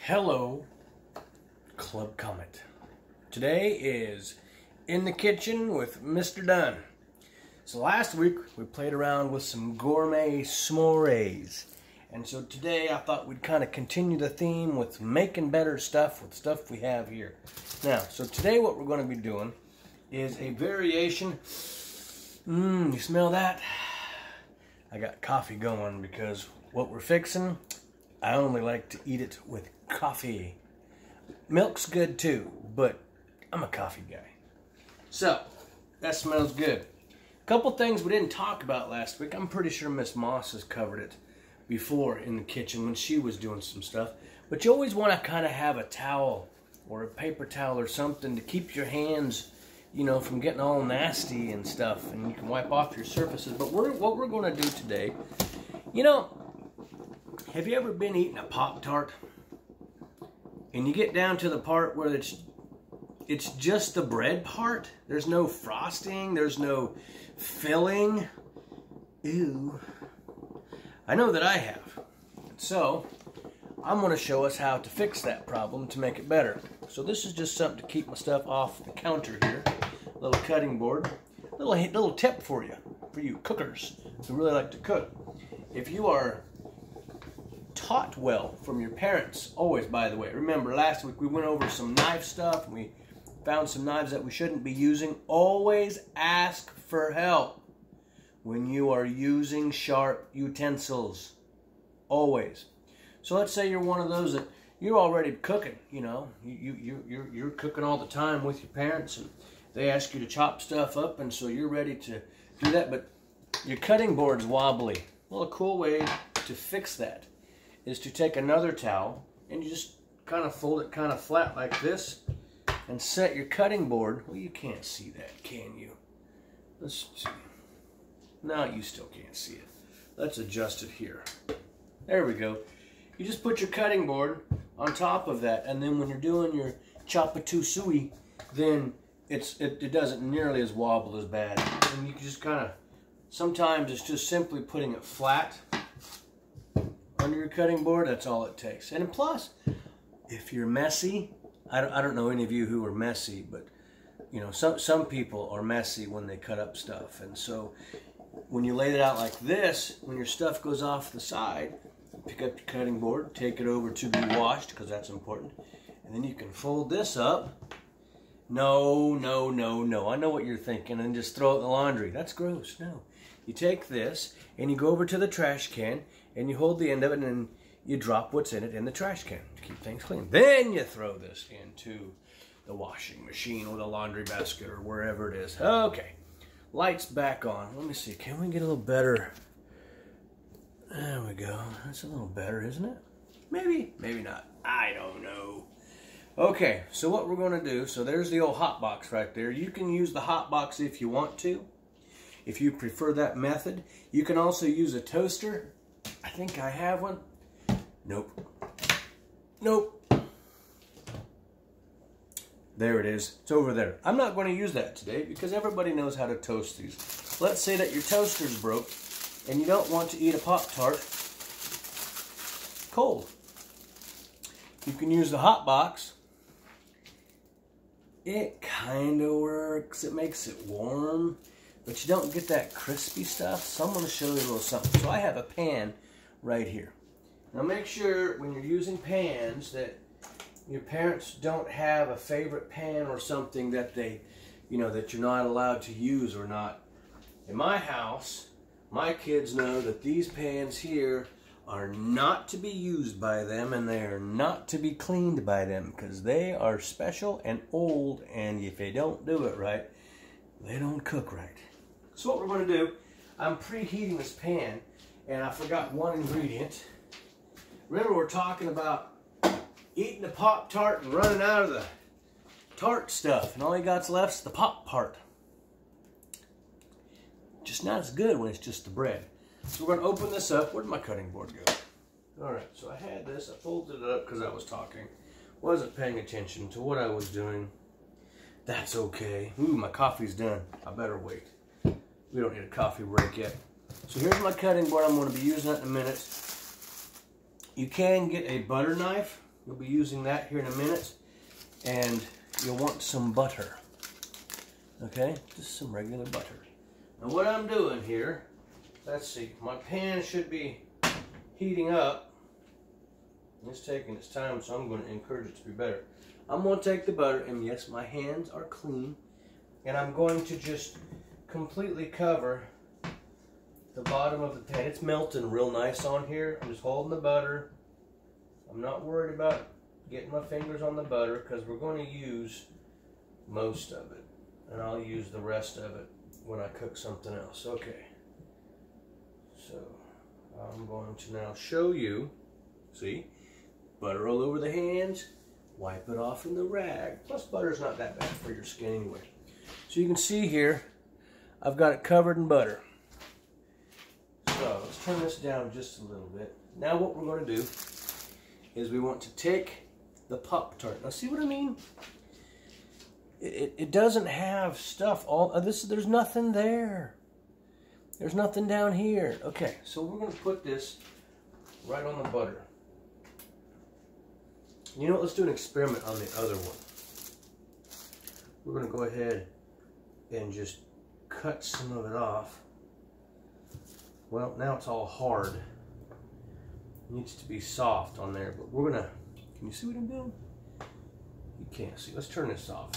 Hello, Club Comet. Today is in the kitchen with Mr. Dunn. So last week we played around with some gourmet s'mores. And so today I thought we'd kind of continue the theme with making better stuff with stuff we have here. Now, so today what we're going to be doing is a variation. You smell that? I got coffee going because what we're fixing, I only like to eat it with coffee. Milk's good too, but I'm a coffee guy. So, that smells good. A couple things we didn't talk about last week. I'm pretty sure Miss Moss has covered it before in the kitchen when she was doing some stuff. But you always want to kind of have a towel or a paper towel or something to keep your hands, you know, from getting all nasty and stuff. And you can wipe off your surfaces. But what we're going to do today, you know, have you ever been eating a Pop-Tart? And you get down to the part where it's just the bread part. There's no frosting. There's no filling. Ew. I know that I have. So, I'm going to show us how to fix that problem to make it better. So this is just something to keep my stuff off the counter here. A little cutting board. Little tip for you cookers who really like to cook. If you are taught well from your parents, always, by the way, remember last week we went over some knife stuff and we found some knives that we shouldn't be using. Always ask for help when you are using sharp utensils. Always. So let's say you're one of those that you're already cooking, you know, you're cooking all the time with your parents and they ask you to chop stuff up, and so you're ready to do that, but your cutting board's wobbly. Well, a cool way to fix that is to take another towel and you just kind of fold it kind of flat like this and set your cutting board. Well, you can't see that, can you? Let's see. No, you still can't see it. Let's adjust it here. There we go. You just put your cutting board on top of that, and then when you're doing your chop-a-two-suey, then it doesn't nearly as wobble as bad. And you can just kind of, sometimes it's just simply putting it flat under your cutting board. That's all it takes. And plus, if you're messy, I don't know any of you who are messy, but you know, some people are messy when they cut up stuff. And so when you lay it out like this, when your stuff goes off the side, pick up your cutting board, take it over to be washed, because that's important. And then you can fold this up. No. I know what you're thinking, and just throw it in the laundry. That's gross. No. You take this, and you go over to the trash can, and you hold the end of it, and then you drop what's in it in the trash can to keep things clean. Then you throw this into the washing machine or the laundry basket or wherever it is. Okay. Lights back on. Let me see. Can we get a little better? There we go. That's a little better, isn't it? Maybe. Maybe not. I don't know. Okay, so what we're going to do, so there's the old hot box right there. You can use the hot box if you want to, if you prefer that method. You can also use a toaster. I think I have one. Nope. There it is. It's over there. I'm not going to use that today because everybody knows how to toast these. Let's say that your toaster's broke and you don't want to eat a Pop-Tart cold. You can use the hot box. It kind of works. It makes it warm, but you don't get that crispy stuff. So I'm going to show you a little something. So I have a pan right here. Now make sure when you're using pans that your parents don't have a favorite pan or something that they, you know, that you're not allowed to use or not. In my house, my kids know that these pans here are not to be used by them, and they are not to be cleaned by them because they are special and old, and if they don't do it right, they don't cook right. So what we're going to do, I'm preheating this pan, and I forgot one ingredient. Remember, we're talking about eating the Pop-Tart and running out of the tart stuff, and all you got's left is the pop part. Just not as good when it's just the bread. So we're going to open this up. Where did my cutting board go? Alright, so I had this. I folded it up because I was talking. Wasn't paying attention to what I was doing. That's okay. Ooh, my coffee's done. I better wait. We don't need a coffee break yet. So here's my cutting board. I'm going to be using that in a minute. You can get a butter knife You'll be using that here in a minute. And you'll want some butter. Okay, just some regular butter. Now what I'm doing here, let's see, my pan should be heating up. It's taking its time, so I'm going to encourage it to be better. I'm going to take the butter, and yes, my hands are clean, and I'm going to just completely cover the bottom of the pan. It's melting real nice on here. I'm just holding the butter. I'm not worried about getting my fingers on the butter because we're going to use most of it, and I'll use the rest of it when I cook something else. Okay, so I'm going to now show you, see, butter all over the hands, wipe it off in the rag. Plus butter's not that bad for your skin anyway. So you can see here, I've got it covered in butter. So let's turn this down just a little bit. Now what we're going to do is we want to take the Pop-Tart. Now see what I mean? It doesn't have stuff all there's nothing there. There's nothing down here. Okay, so we're going to put this right on the butter. You know what? Let's do an experiment on the other one. We're going to go ahead and just cut some of it off. Well, now it's all hard. It needs to be soft on there, but we're going to... Can you see what I'm doing? You can't see. Let's turn this off.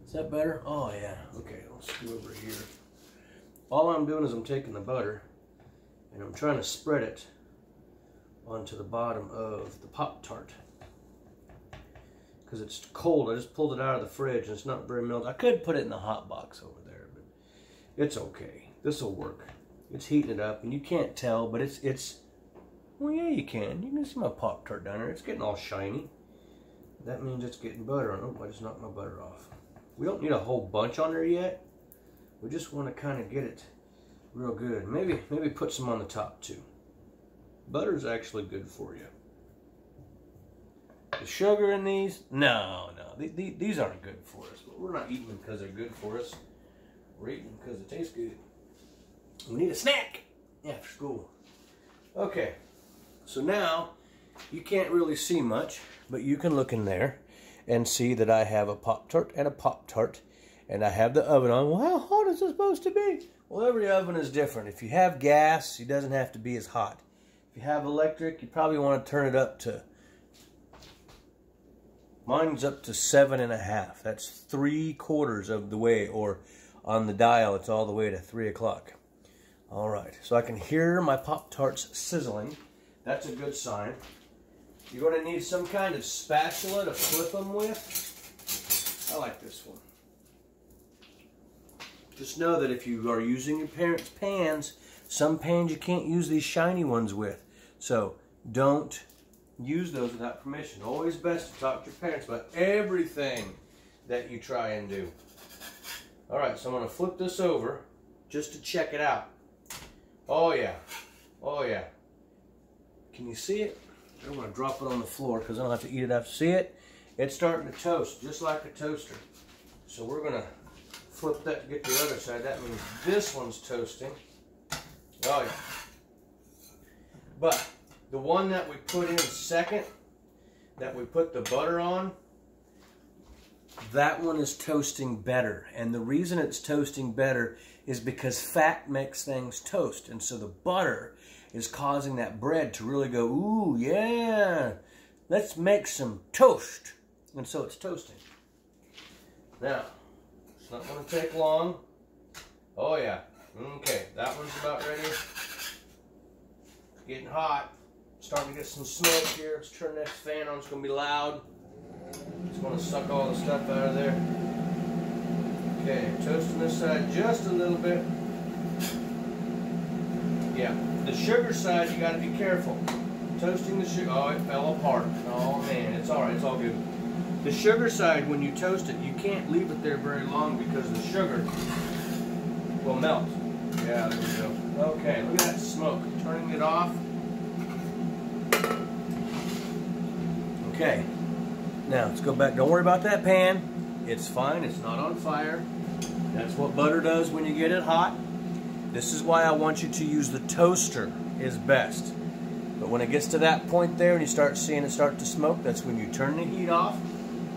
Is that better? Oh, yeah. Okay, let's go over here. All I'm doing is I'm taking the butter and I'm trying to spread it onto the bottom of the Pop-Tart. Because it's cold. I just pulled it out of the fridge and it's not very melted. I could put it in the hot box over there, but it's okay. This will work. It's heating it up and you can't tell, but it's well, yeah, you can. You can see my Pop-Tart down there. It's getting all shiny. That means it's getting butter on it. Oh, I just knocked my butter off. We don't need a whole bunch on there yet. We just want to kind of get it real good. Maybe put some on the top too. Butter's actually good for you. The sugar in these, no. These aren't good for us. But we're not eating them because they're good for us. We're eating them because they taste good. We need a snack after school. Okay, so now you can't really see much, but you can look in there and see that I have a Pop-Tart and a Pop-Tart, and I have the oven on. Well, how hot is it supposed to be? Well, every oven is different. If you have gas, it doesn't have to be as hot. If you have electric, you probably want to turn it up to, mine's up to 7.5. That's 3/4 of the way, or on the dial, it's all the way to 3 o'clock. All right, so I can hear my Pop-Tarts sizzling. That's a good sign. You're going to need some kind of spatula to flip them with. I like this one. Just know that if you are using your parents' pans, some pans you can't use these shiny ones with. So don't use those without permission. Always best to talk to your parents about everything that you try and do. All right, so I'm going to flip this over just to check it out. Oh yeah, oh yeah. Can you see it? I don't want to drop it on the floor because I don't have to eat it after. See it? It's starting to toast just like a toaster. So we're going to flip that to get the other side. That means this one's toasting. Oh yeah. But the one that we put in second, that we put the butter on, that one is toasting better. And the reason it's toasting better is because fat makes things toast. And so the butter is causing that bread to really go, ooh, yeah, let's make some toast. And so it's toasting. Now, it's not going to take long. Oh, yeah. Okay, that one's about ready. It's getting hot. Starting to get some smoke here. Let's turn that fan on. It's going to be loud. It's going to suck all the stuff out of there. Okay, toasting this side just a little bit. Yeah, the sugar side, you got to be careful. Toasting the sugar, oh, it fell apart. Oh man, it's all right, it's all good. The sugar side, when you toast it, you can't leave it there very long because the sugar will melt. Yeah, there we go. Okay, look at that smoke. Turning it off. Okay, now let's go back. Don't worry about that pan. It's fine, it's not on fire. That's what butter does when you get it hot. This is why I want you to use the toaster is best. But when it gets to that point there and you start seeing it start to smoke, that's when you turn the heat off,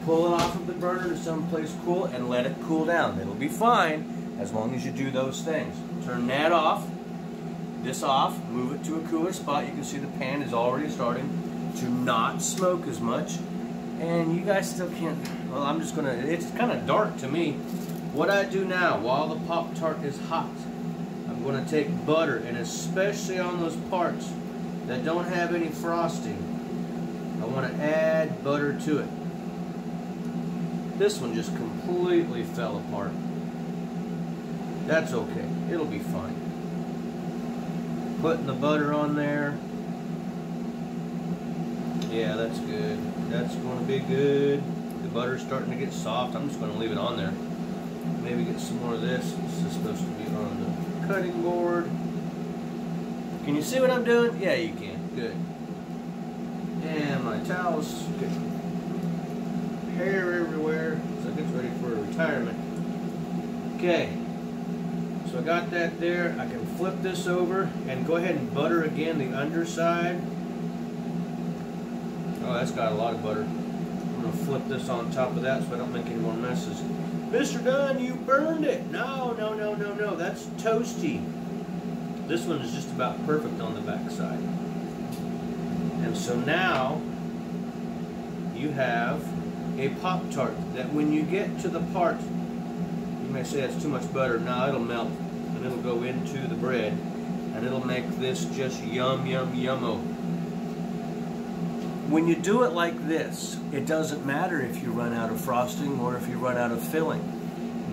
pull it off of the burner to someplace cool, and let it cool down. It'll be fine as long as you do those things. Turn that off, this off, move it to a cooler spot. You can see the pan is already starting to not smoke as much. And you guys still can't, well, I'm just gonna, it's kind of dark to me. What I do now, while the Pop-Tart is hot, I'm gonna take butter, and especially on those parts that don't have any frosting, I want to add butter to it. This one just completely fell apart. That's okay, it'll be fine. Putting the butter on there. Yeah, that's good. That's going to be good. The butter's starting to get soft. I'm just going to leave it on there. Maybe get some more of this. This is supposed to be on the cutting board. Can you see what I'm doing? Yeah, you can. Good. And my towels get hair everywhere, so it gets ready for retirement. Okay. So I got that there. I can flip this over and go ahead and butter again the underside. Oh, that's got a lot of butter. I'm going to flip this on top of that so I don't make any more messes. Mr. Dunn, you burned it. No, no, no, no, no. That's toasty. This one is just about perfect on the back side. And so now you have a Pop-Tart that when you get to the part, you may say that's too much butter. No, it'll melt and it'll go into the bread and it'll make this just yum, yum, yummo. When you do it like this, it doesn't matter if you run out of frosting or if you run out of filling.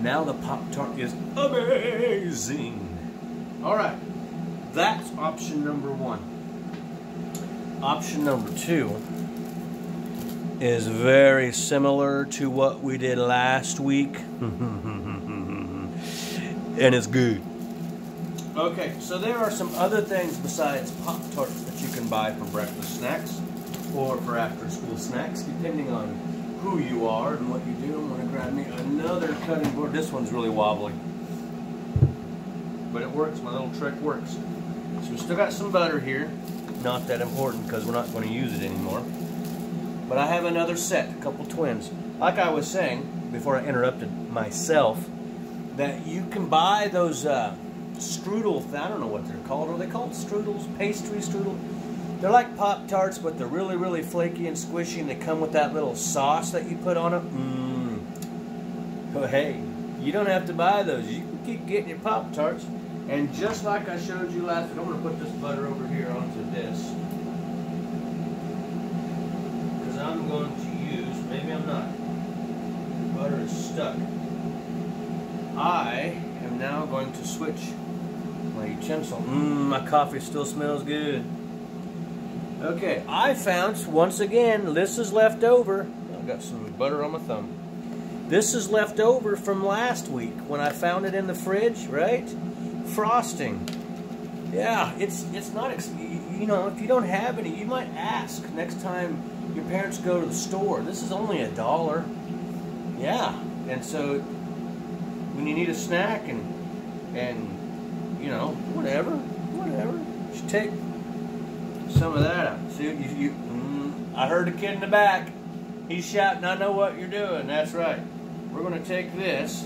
Now the Pop-Tart is amazing. All right, that's option number one. Option number two is very similar to what we did last week. And it's good. Okay, so there are some other things besides Pop-Tarts that you can buy for breakfast snacks or for after-school snacks, depending on who you are and what you do. I'm going to grab me another cutting board. This one's really wobbly, but it works. My little trick works. So we still got some butter here. Not that important because we're not going to use it anymore. But I have another set, a couple twins. Like I was saying before I interrupted myself, that you can buy those strudel, I don't know what they're called. Are they called strudels? Pastry strudel? They're like Pop-Tarts, but they're really, really flaky and squishy, and they come with that little sauce that you put on them. Oh, hey, you don't have to buy those. You can keep getting your Pop-Tarts. And just like I showed you last week, I'm going to put this butter over here onto this. Because I'm going to use, maybe I'm not. Butter is stuck. I am now going to switch my utensil. My coffee still smells good. Okay, I found, once again, this is left over. I've got some butter on my thumb. This is left over from last week when I found it in the fridge, right? Frosting. Yeah, it's not, you know, if you don't have any, you might ask next time your parents go to the store. This is only $1. Yeah, and so when you need a snack and you know, whatever, just take some of that out. See, I heard a kid in the back. He's shouting, I know what you're doing. That's right. We're going to take this.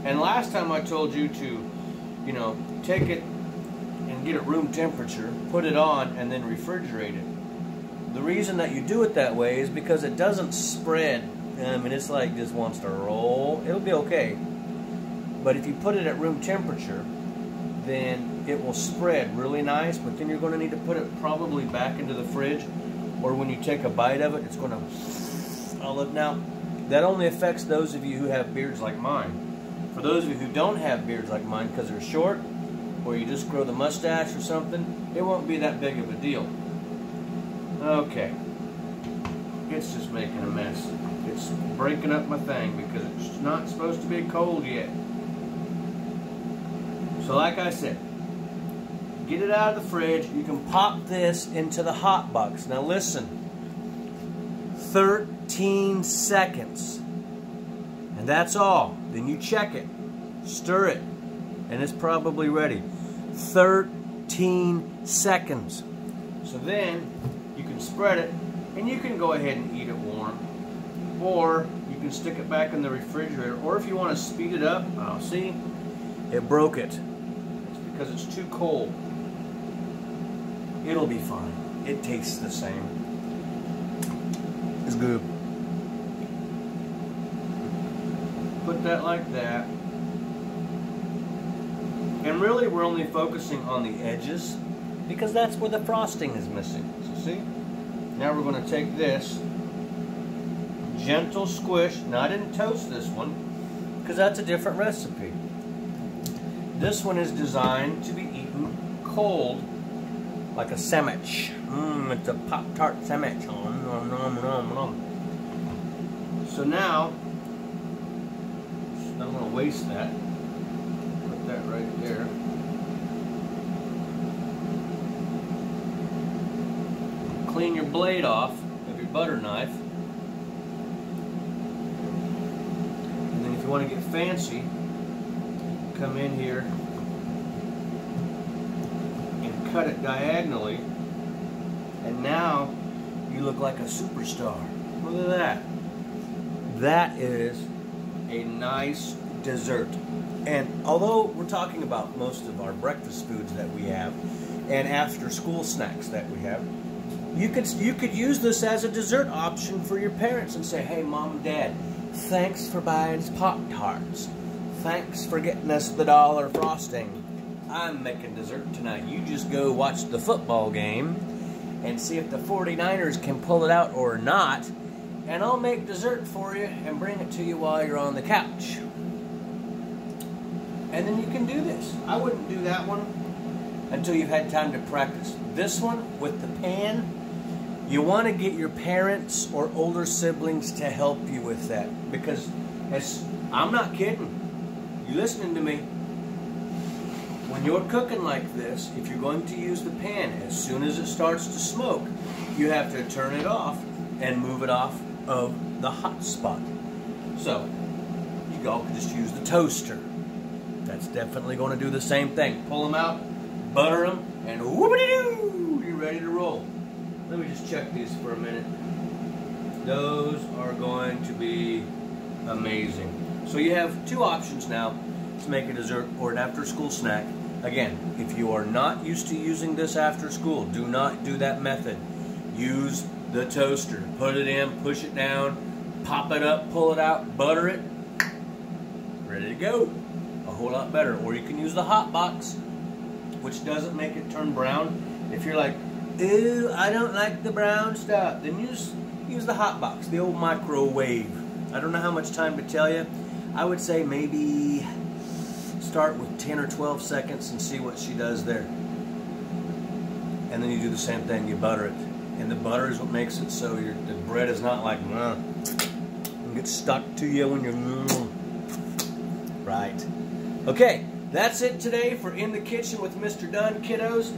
And last time I told you to, you know, take it and get it room temperature, put it on, and then refrigerate it. The reason that you do it that way is because it doesn't spread. I mean, it's like just wants to roll. It'll be okay. But if you put it at room temperature, then it will spread really nice, but then you're going to need to put it probably back into the fridge, or when you take a bite of it, it's going to... Now, that only affects those of you who have beards like mine. For those of you who don't have beards like mine because they're short, or you just grow the mustache or something, it won't be that big of a deal. Okay. It's just making a mess. It's breaking up my thing because it's not supposed to be cold yet. So like I said, get it out of the fridge. You can pop this into the hot box. Now listen, 13 seconds. And that's all. Then you check it, stir it, and it's probably ready. 13 seconds. So then you can spread it, and you can go ahead and eat it warm, or you can stick it back in the refrigerator, or if you want to speed it up, see, it broke it. It's because it's too cold. It'll be fine. It tastes the same. It's good. Put that like that. And really we're only focusing on the edges because that's where the frosting is missing. So see? Now we're going to take this, gentle squish. Now I didn't toast this one because that's a different recipe. This one is designed to be eaten cold like a sandwich. It's a Pop-Tart sandwich. Nom, nom, nom, nom. So now I'm going to waste that. Put that right there. Clean your blade off of your butter knife. And then if you want to get fancy, come in here and cut it diagonally. And now you look like a superstar. Look at that. That is a nice dessert. And although we're talking about most of our breakfast foods that we have and after school snacks that we have, you could use this as a dessert option for your parents and say, hey, Mom and Dad, thanks for buying us Pop-Tarts. Thanks for getting us the $1 frosting. I'm making dessert tonight. You just go watch the football game and see if the 49ers can pull it out or not. And I'll make dessert for you and bring it to you while you're on the couch. And then you can do this. I wouldn't do that one until you've had time to practice. This one with the pan, you want to get your parents or older siblings to help you with that. Because I'm not kidding. You listening to me? When you're cooking like this, if you're going to use the pan, as soon as it starts to smoke, you have to turn it off and move it off of the hot spot. So, you all can just use the toaster. That's definitely going to do the same thing. Pull them out, butter them, and whoopity-doo! You're ready to roll. Let me just check these for a minute. Those are going to be amazing. So you have two options now to make a dessert or an after-school snack. Again, if you are not used to using this after school, do not do that method. Use the toaster. Put it in, push it down, pop it up, pull it out, butter it. Ready to go. A whole lot better. Or you can use the hot box, which doesn't make it turn brown. If you're like, ew, I don't like the brown stuff, then use the hot box, the old microwave. I don't know how much time to tell you. I would say maybe start with 10 or 12 seconds and see what she does there. And then you do the same thing, you butter it. And the butter is what makes it so the bread is not like, and get stuck to you when you're, right. Okay, that's it today for In the Kitchen with Mr. Dunn, kiddos.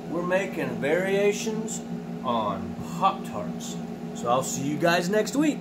We're making variations on Pop-Tarts. So I'll see you guys next week.